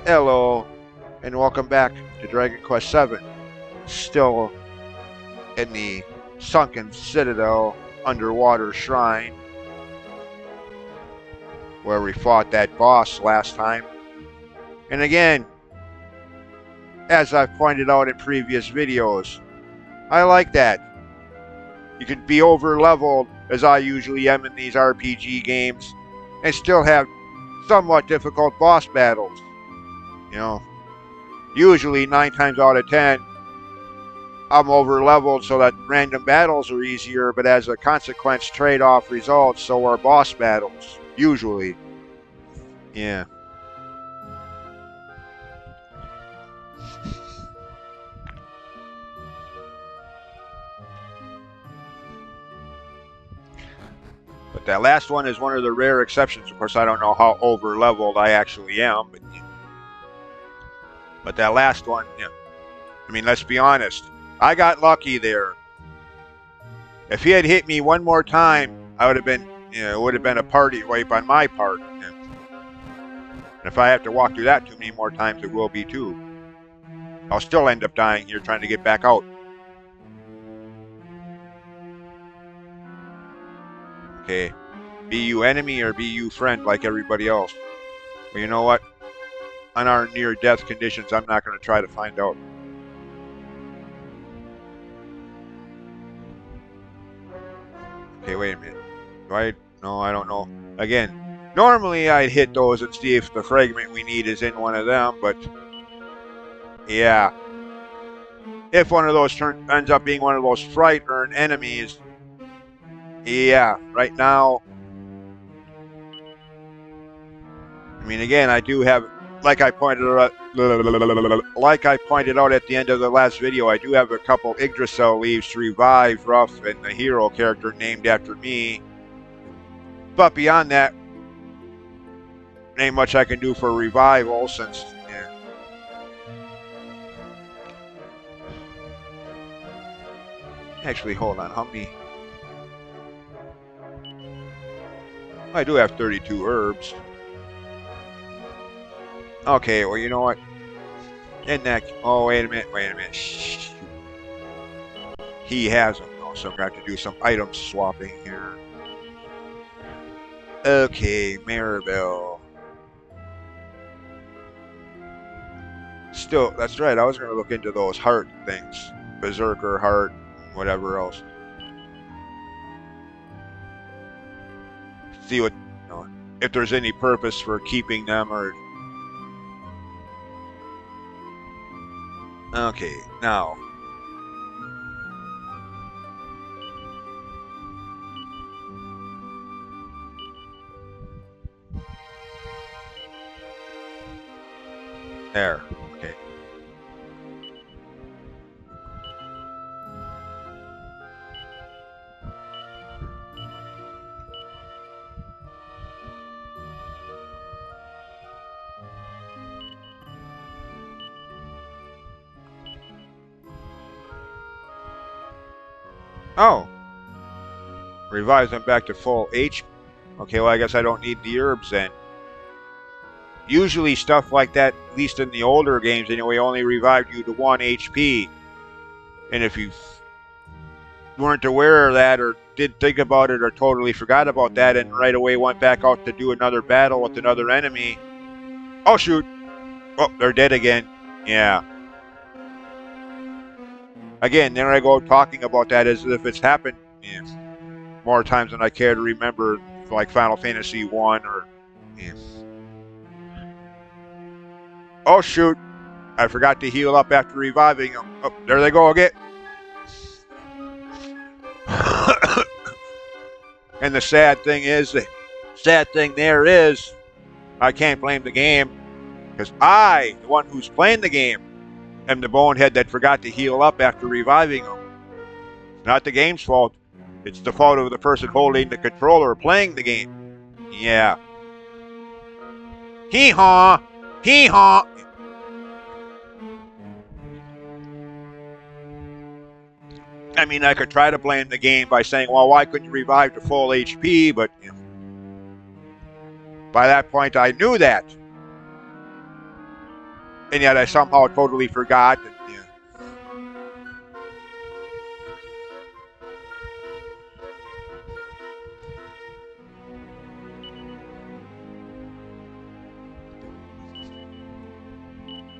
Hello, and welcome back to Dragon Quest VII. Still in the sunken Citadel underwater shrine where we fought that boss last time. And again, as I've pointed out in previous videos, I like that. You can be over leveled, as I usually am in these RPG games, and still have somewhat difficult boss battles. You know, usually 9 times out of 10, I'm over leveled so that random battles are easier, but as a consequence, trade off results, so are boss battles. Usually. Yeah. But that last one is one of the rare exceptions. Of course, I don't know how over leveled I actually am, but that last one, yeah. I mean, let's be honest. I got lucky there. If he had hit me one more time, I would have been, it would have been a party wipe on my part. Yeah. And if I have to walk through that too many more times, it will be too. I'll still end up dying here trying to get back out. Okay. Be you enemy or be you friend like everybody else? Well, you know what? On our near-death conditions, I'm not going to try to find out. Okay, wait a minute. No, I don't know. Again, normally I'd hit those and see if the fragment we need is in one of them, but yeah. If one of those ends up being one of those fright-earned enemies, yeah, right now, I mean, again, I do have, like I pointed out at the end of the last video, I do have a couple Yggdrasil leaves to revive Ruff and the hero character named after me. But beyond that, ain't much I can do for revival since, yeah. Actually, hold on, how many? I do have 32 herbs. Okay, well, you know what? Oh, wait a minute. Shh. He has them, though, so I'm going to have to do some item swapping here. Okay, Maribel. Still, that's right, I was going to look into those heart things. Berserker heart, whatever else. See what, if there's any purpose for keeping them or... Okay, now. There, okay. Oh. Revives them back to full HP. Okay, well, I guess I don't need the herbs then. Usually stuff like that, at least in the older games anyway, only revived you to 1 HP. And if you weren't aware of that or didn't think about it or totally forgot about that and right away went back out to do another battle with another enemy. Oh, shoot. Oh, they're dead again. Yeah. Again, there I go talking about that as if it's happened more times than I care to remember, like Final Fantasy 1 or... Yeah. Oh, shoot. I forgot to heal up after reviving them. Oh, there they go again. And the sad thing there is, I can't blame the game, because I, the one who's playing the game, am the bonehead that forgot to heal up after reviving them. It's not the game's fault. It's the fault of the person holding the controller or playing the game. Yeah. Hee-haw! Hee-haw! I mean, I could try to blame the game by saying, well, why couldn't you revive to full HP? But by that point, I knew that. And yet I somehow totally forgot. And, yeah.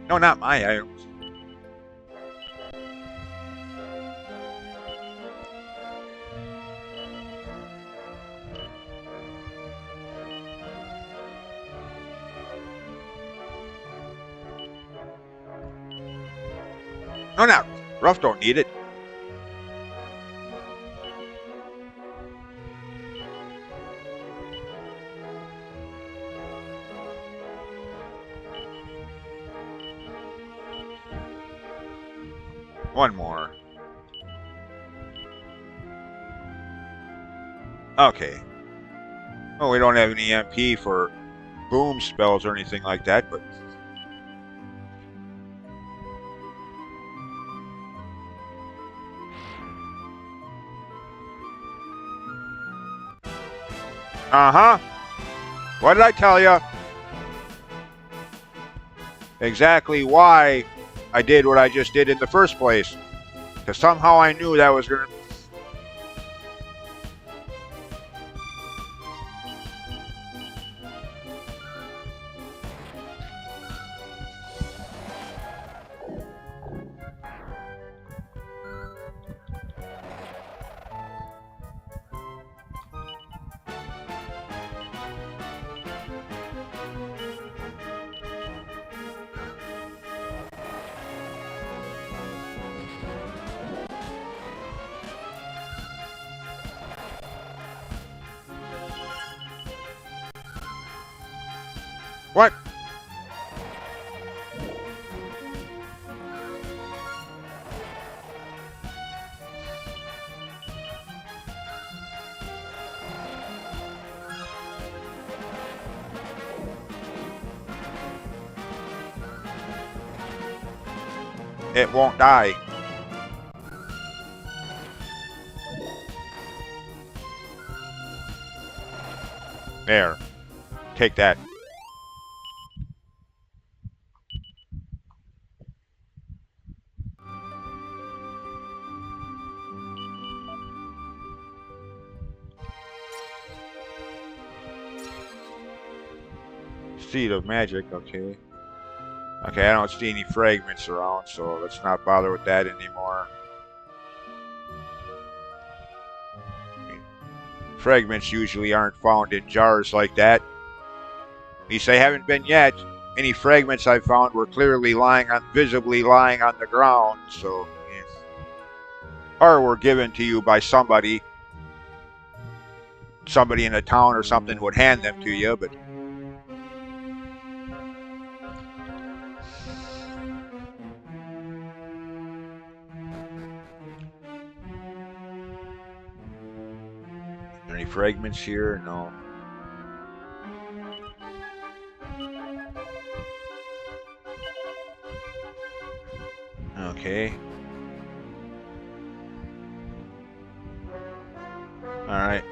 No, not my items. No, not Rough don't need it. One more. Okay. Oh, we don't have any MP for boom spells or anything like that, but... Uh-huh. What did I tell you? Exactly why I did what I just did in the first place. Because somehow I knew that was going to... What? It won't die. There. Take that. Seed of magic, okay. Okay, I don't see any fragments around, so let's not bother with that anymore. Fragments usually aren't found in jars like that. At least they haven't been yet. Any fragments I found were clearly visibly lying on the ground, so... Yeah. Or were given to you by somebody. Somebody in a town or something would hand them to you, but... Any fragments here? No. Okay. Alright.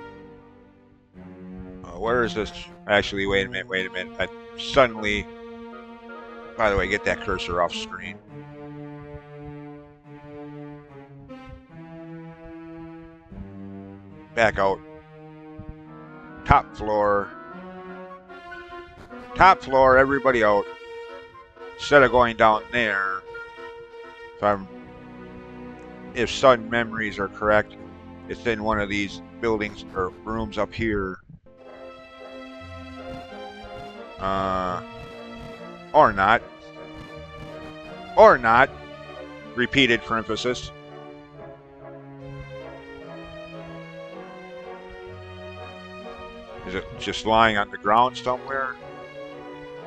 Where is this? Actually, wait a minute. I suddenly... By the way, get that cursor off screen. Back out. Top floor. Top floor, everybody out. Instead of going down there, if sudden memories are correct, it's in one of these buildings or rooms up here. Or not. Or not. Repeated for emphasis. Is it just lying on the ground somewhere?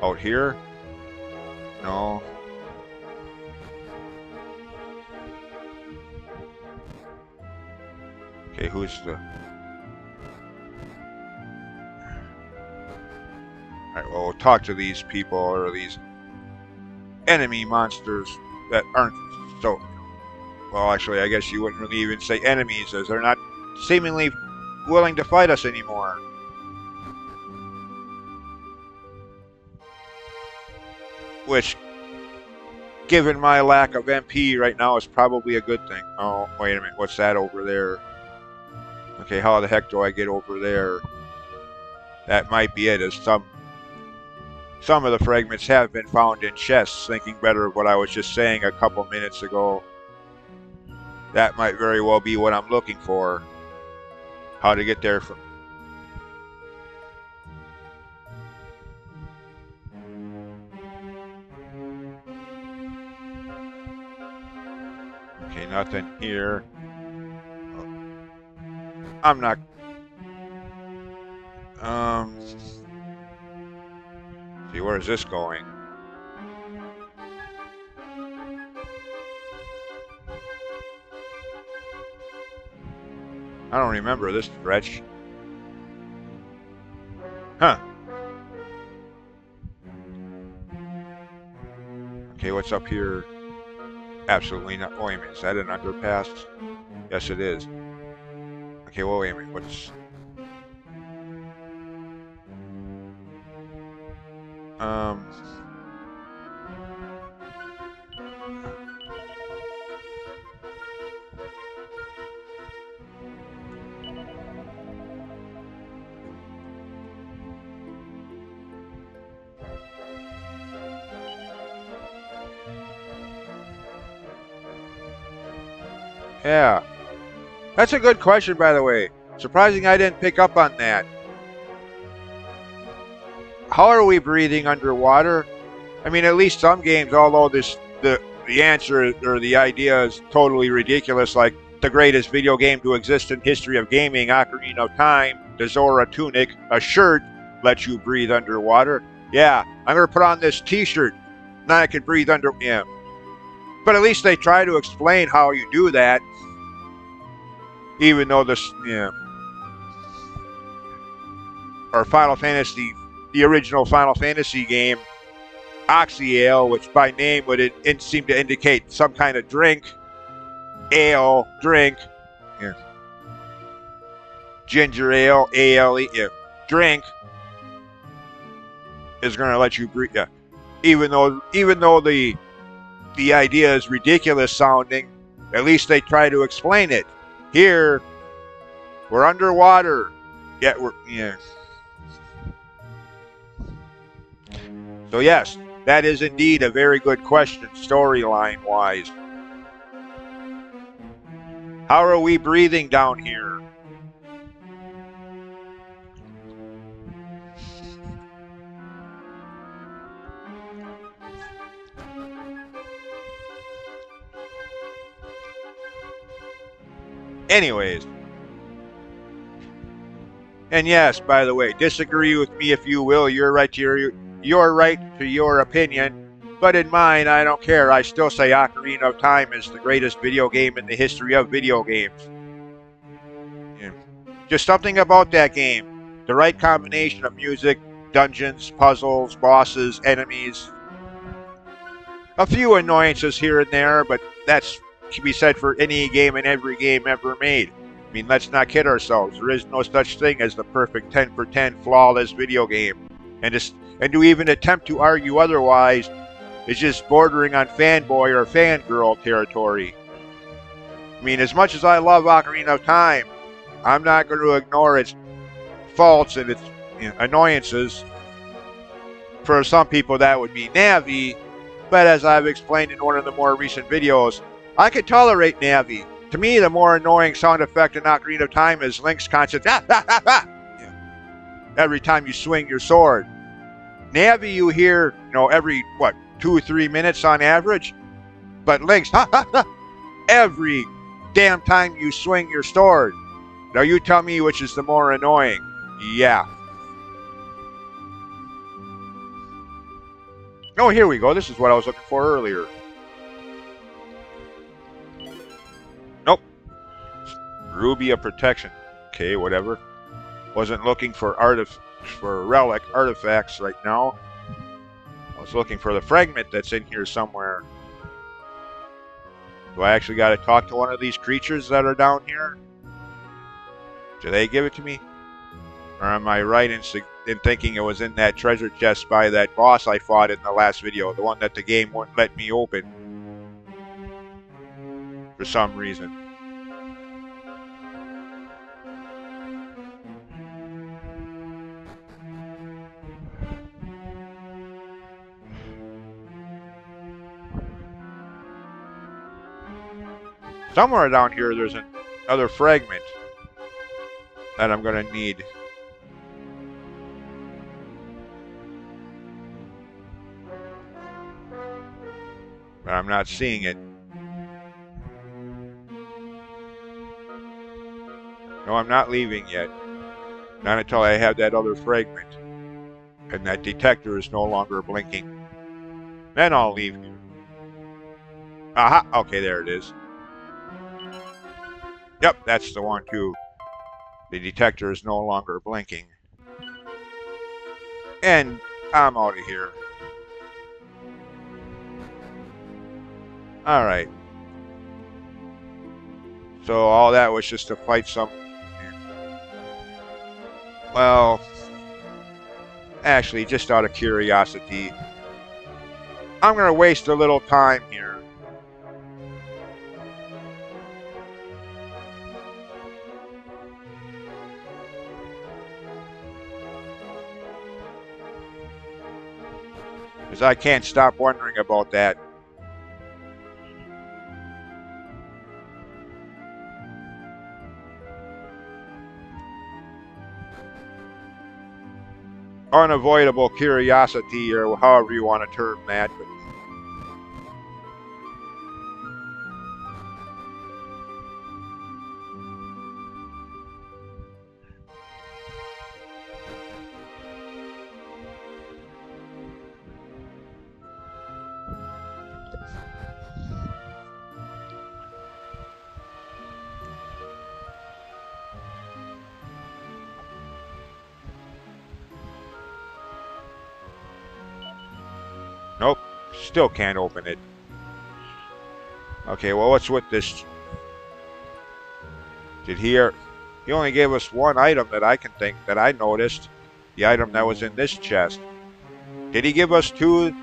Out here? No. Okay, who's the... Alright, well, we'll talk to these people, or these enemy monsters that aren't so... Well, actually, I guess you wouldn't really even say enemies, as they're not seemingly willing to fight us anymore. Which given my lack of MP right now, is probably a good thing. Oh, wait a minute. What's that over there? Okay, how the heck do I get over there? That might be it, as some of the fragments have been found in chests, thinking better of what I was just saying a couple minutes ago. That might very well be what I'm looking for. How to get there from... Okay, nothing here. I'm not... See, where is this going? I don't remember this stretch. Huh. Okay, what's up here? Absolutely not. Wait a minute, is that an underpass? Yes, it is. Okay, well, wait a minute, what's... Yeah. That's a good question, by the way. Surprising I didn't pick up on that. How are we breathing underwater? I mean, at least some games, although the answer or the idea is totally ridiculous, like the greatest video game to exist in history of gaming, Ocarina of Time, the Zora tunic, a shirt lets you breathe underwater. Yeah, I'm going to put on this t-shirt. Now I can breathe under... Yeah. But at least they try to explain how you do that. Even though this... Yeah. Or Final Fantasy... The original Final Fantasy game, Oxyale, which by name would seem to indicate some kind of drink. Ale, drink. Yeah. Ginger ale, ale, yeah. Drink is going to let you breathe. Yeah. Even though the idea is ridiculous sounding, at least they try to explain it. Here, we're underwater. Yet we're... Yeah. So yes, that is indeed a very good question, storyline-wise. How are we breathing down here? Anyways. And yes, by the way, disagree with me if you will. You're right to your opinion. But in mine, I don't care. I still say Ocarina of Time is the greatest video game in the history of video games. Yeah. Just something about that game. The right combination of music, dungeons, puzzles, bosses, enemies. A few annoyances here and there, but that's can be said for any game and every game ever made. I mean, let's not kid ourselves. There is no such thing as the perfect 10 for 10 flawless video game. And to even attempt to argue otherwise is just bordering on fanboy or fangirl territory. I mean, as much as I love Ocarina of Time, I'm not going to ignore its faults and its annoyances. For some people, that would be Navi, but as I've explained in one of the more recent videos, I could tolerate Navi. To me, the more annoying sound effect in Ocarina of Time is Link's constant every time you swing your sword. Navi you hear, every, 2 or 3 minutes on average? But Link's every damn time you swing your sword. Now you tell me which is the more annoying. Yeah. Oh, here we go. This is what I was looking for earlier. Nope. Ruby of Protection. Okay, whatever. Wasn't looking for relic artifacts right now. I was looking for the fragment that's in here somewhere. Do I actually got to talk to one of these creatures that are down here? Do they give it to me? Or am I right in thinking it was in that treasure chest by that boss I fought in the last video, the one that the game wouldn't let me open? for some reason. Somewhere down here there's another fragment that I'm going to need. But I'm not seeing it. No, I'm not leaving yet. Not until I have that other fragment. And that detector is no longer blinking. Then I'll leave here. Aha! Okay, there it is. Yep, that's the one too. The detector is no longer blinking. And I'm out of here. Alright. So all that was just to fight some... Well... Actually, just out of curiosity, I'm going to waste a little time here. Because I can't stop wondering about that. Unavoidable curiosity, or however you want to term that. But nope, still can't open it. Okay, well, what's with this? Did he only gave us one item that I can think, that I noticed. The item that was in this chest. Did he give us two?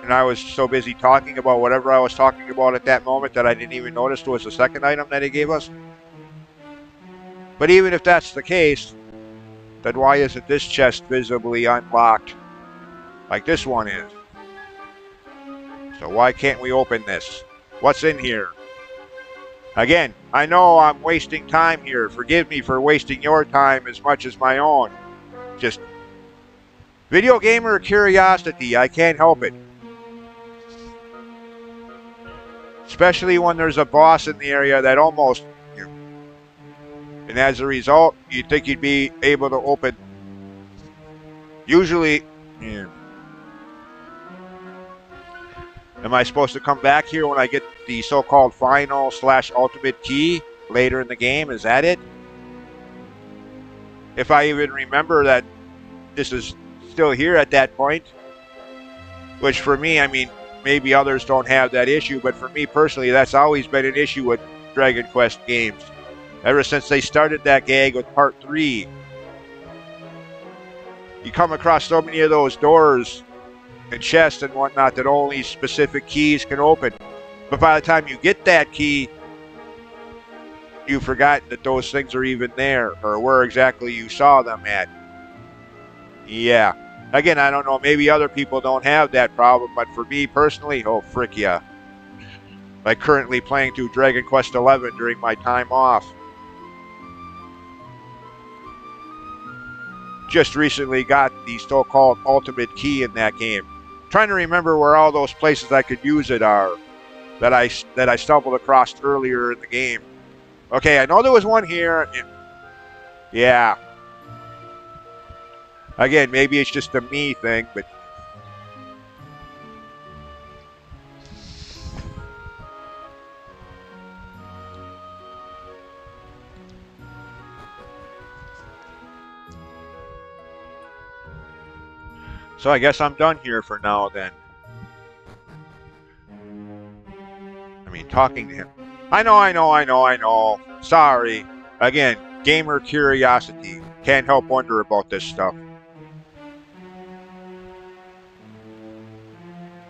And I was so busy talking about whatever I was talking about at that moment that I didn't even notice there was a second item that he gave us. But even if that's the case, then why isn't this chest visibly unlocked like this one is? So why can't we open this? What's in here? Again, I know I'm wasting time here. Forgive me for wasting your time as much as my own. Just video gamer curiosity. I can't help it. Especially when there's a boss in the area that almost... And as a result, you'd think you'd be able to open... Usually... Am I supposed to come back here when I get the so-called final / ultimate key later in the game? Is that it? If I even remember that this is still here at that point. Which for me, I mean, maybe others don't have that issue, but for me personally, that's always been an issue with Dragon Quest games. Ever since they started that gag with Part 3. You come across so many of those doors and chests and whatnot that only specific keys can open. But by the time you get that key, you've forgotten that those things are even there, or where exactly you saw them at. Yeah. Again, I don't know, maybe other people don't have that problem, but for me personally, oh frick yeah. Like currently playing through Dragon Quest XI during my time off. Just recently got the so-called ultimate key in that game. Trying to remember where all those places I could use it are that I stumbled across earlier in the game. Okay, I know there was one here. Yeah. Again, maybe it's just a me thing, but... So I guess I'm done here for now then. I mean, talking to him. I know. Sorry. Again, gamer curiosity. Can't help wonder about this stuff.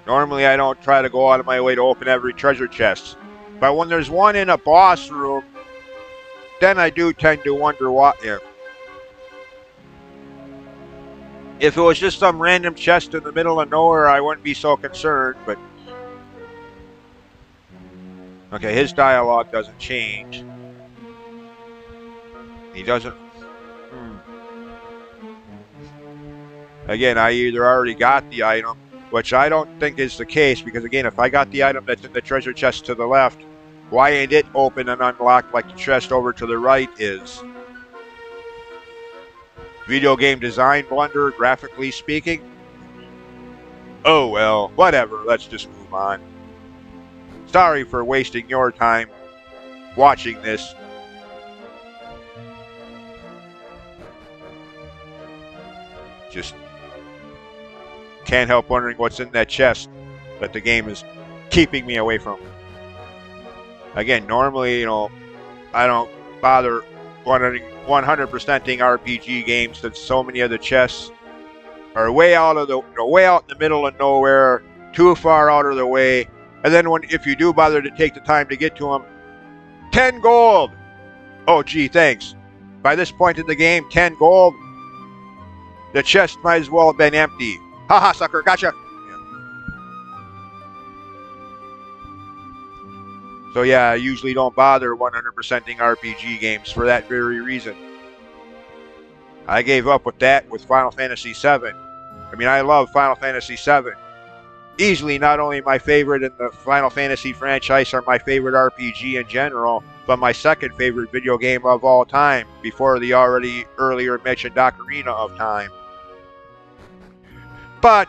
Normally I don't try to go out of my way to open every treasure chest. But when there's one in a boss room, then I do tend to wonder what if it was just some random chest in the middle of nowhere, I wouldn't be so concerned, but okay, his dialogue doesn't change. He doesn't. Again, I either already got the item, which I don't think is the case, because again, if I got the item that's in the treasure chest to the left, why ain't it open and unlocked like the chest over to the right is? Video game design blunder, graphically speaking? Oh well, whatever, let's just move on. Sorry for wasting your time watching this. Just can't help wondering what's in that chest that the game is keeping me away from. Again, normally, I don't bother 100%ing RPG games since so many of the chests are way out in the middle of nowhere, too far out of the way. And then if you do bother to take the time to get to them, 10 gold. Oh, gee, thanks. By this point in the game, 10 gold. The chest might as well have been empty. Haha, sucker, gotcha. So yeah, I usually don't bother 100%ing RPG games for that very reason. I gave up with that with Final Fantasy VII. I mean, I love Final Fantasy VII. Easily not only my favorite in the Final Fantasy franchise or my favorite RPG in general, but my second favorite video game of all time, before the already earlier mentioned Ocarina of Time. But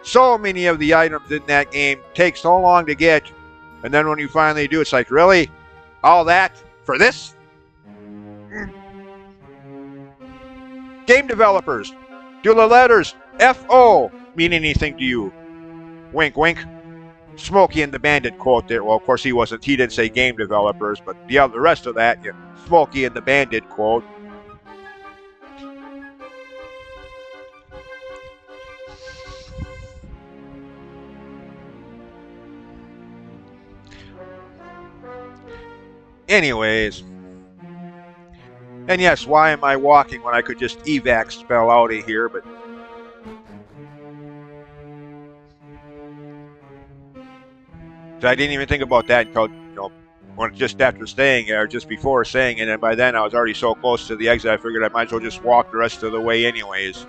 so many of the items in that game take so long to get, and then when you finally do, it's like, really? All that for this? Game developers, do the letters F-O mean anything to you? Wink, wink. Smokey and the Bandit quote there. Well, of course he didn't say game developers, but the rest of that, yeah, Smokey and the Bandit quote. Anyways. And yes, why am I walking when I could just evac spell out of here, but... So I didn't even think about that until, just after saying it, or just before saying it, and by then I was already so close to the exit, I figured I might as well just walk the rest of the way anyways.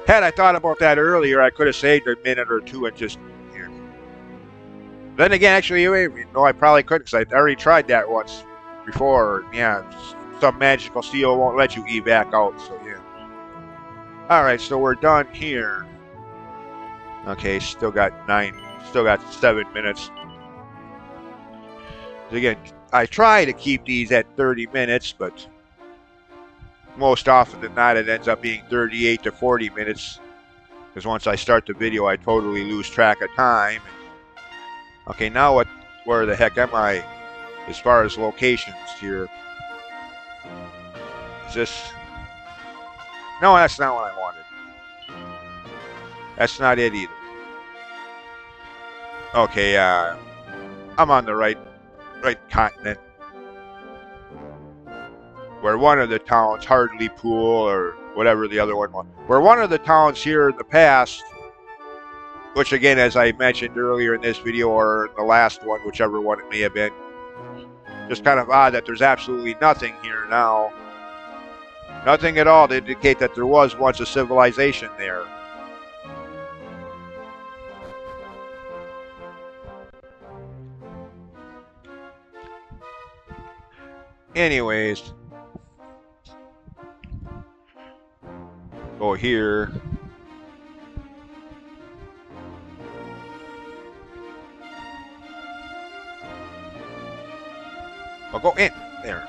Had I thought about that earlier, I could have saved a minute or two and just... Then again, actually, I probably couldn't, because I already tried that once before. Yeah, some magical seal won't let you evac out, so yeah. Alright, so we're done here. Okay, still got 7 minutes. Again, I try to keep these at 30 minutes, but most often than not, it ends up being 38 to 40 minutes. Because once I start the video, I totally lose track of time. Okay, now where the heck am I as far as locations here? Is this... No, that's not what I wanted. That's not it either. Okay, I'm on the right continent. Where one of the towns, Hartlepool, or whatever the other one was, where one of the towns here in the past, which again, as I mentioned earlier in this video, or in the last one, whichever one it may have been, just kind of odd that there's absolutely nothing here now. Nothing at all to indicate that there was once a civilization there. Anyways, go here. I'll go in there.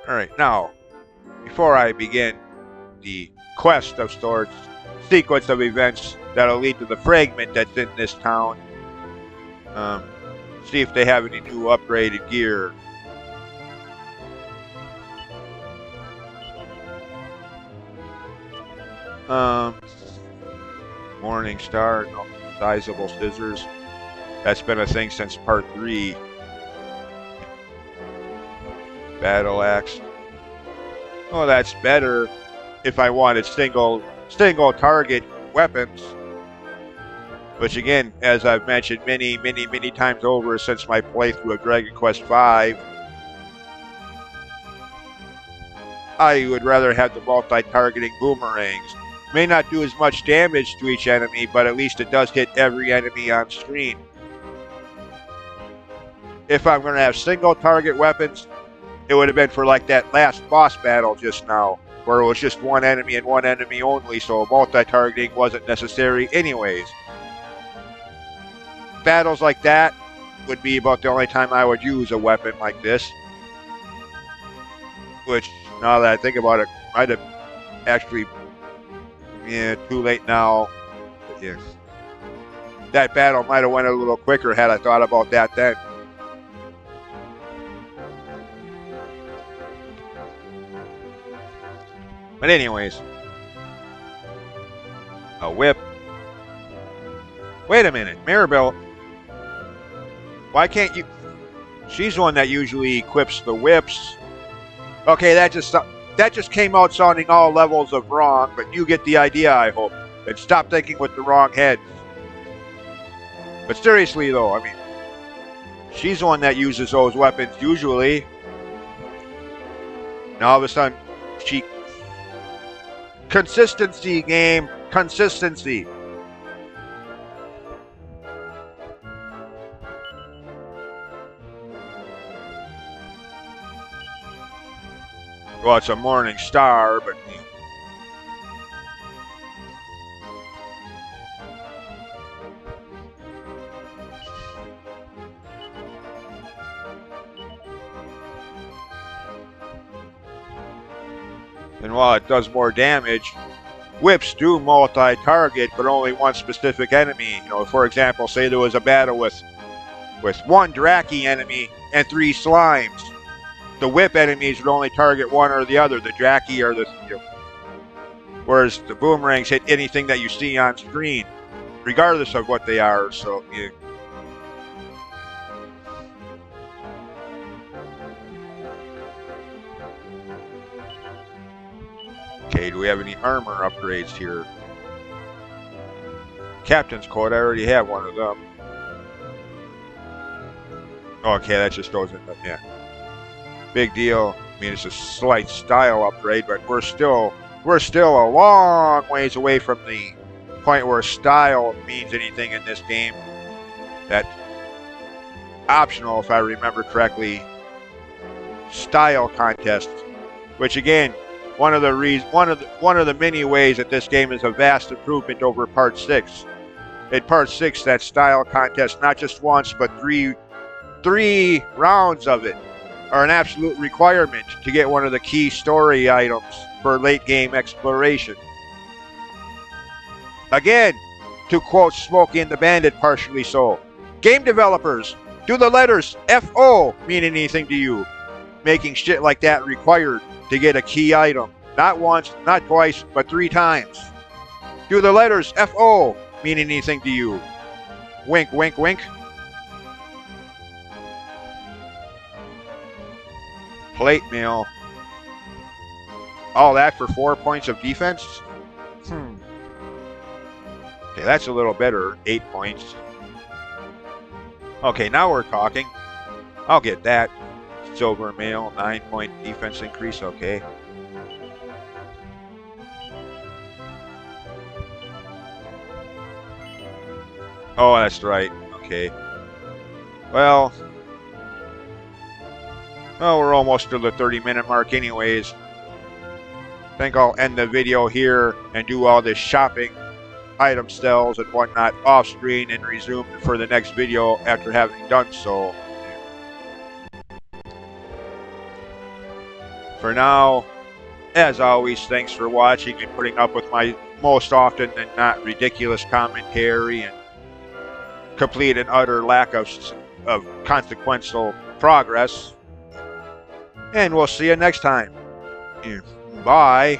Alright, now, before I begin the quest of sorts, sequence of events that'll lead to the fragment that's in this town, see if they have any new upgraded gear. Morning Star, no, sizable scissors. That's been a thing since part 3. Battle axe. Oh, that's better if I wanted single target weapons. Which again, as I've mentioned many times over since my playthrough of Dragon Quest V, I would rather have the multi-targeting boomerangs. May not do as much damage to each enemy, but at least it does hit every enemy on screen. If I'm going to have single target weapons, it would have been for like that last boss battle just now, where it was just one enemy and one enemy only, so multi-targeting wasn't necessary anyways. Battles like that would be about the only time I would use a weapon like this. Which, now that I think about it, might have actually, too late now. But yes. That battle might have went a little quicker had I thought about that then. But anyways. A whip. Wait a minute, Maribel. Why can't you... She's the one that usually equips the whips. Okay, that just came out sounding all levels of wrong, but you get the idea, I hope. And stop thinking with the wrong head. But seriously, though, I mean, she's the one that uses those weapons usually. Now all of a sudden, she... Consistency, game. Consistency. Well, it's a morning star, but... And while it does more damage, whips do multi-target, but only one specific enemy. You know, for example, say there was a battle with one Draki enemy and 3 slimes. The whip enemies would only target one or the other, the Draki or the... whereas the boomerangs hit anything that you see on screen, regardless of what they are, so... Okay, do we have any armor upgrades here? Captain's Coat, I already have one of them. Okay, that just goes in, yeah. Big deal. I mean, it's a slight style upgrade, but we're still a long ways away from the point where style means anything in this game. That optional, if I remember correctly, style contest, which again, one of the many ways that this game is a vast improvement over Part 6. In Part 6, that style contest, not just once, but three rounds of it, are an absolute requirement to get one of the key story items for late game exploration. Again, to quote Smokey and the Bandit partially so, game developers, do the letters F-O mean anything to you? Making shit like that required to get a key item. Not once, not twice, but 3 times. Do the letters F-O mean anything to you? Wink, wink, wink. Plate mail. All that for 4 points of defense? Okay, that's a little better. 8 points. Okay, now we're talking. I'll get that. Silver mail, 9-point defense increase, okay. Oh, that's right, okay. Well, we're almost to the 30-minute mark anyways. I think I'll end the video here and do all this shopping, item sales and whatnot off screen and resume for the next video after having done so. For now, as always, thanks for watching and putting up with my most often than not ridiculous commentary and complete and utter lack of consequential progress. And we'll see you next time. Bye.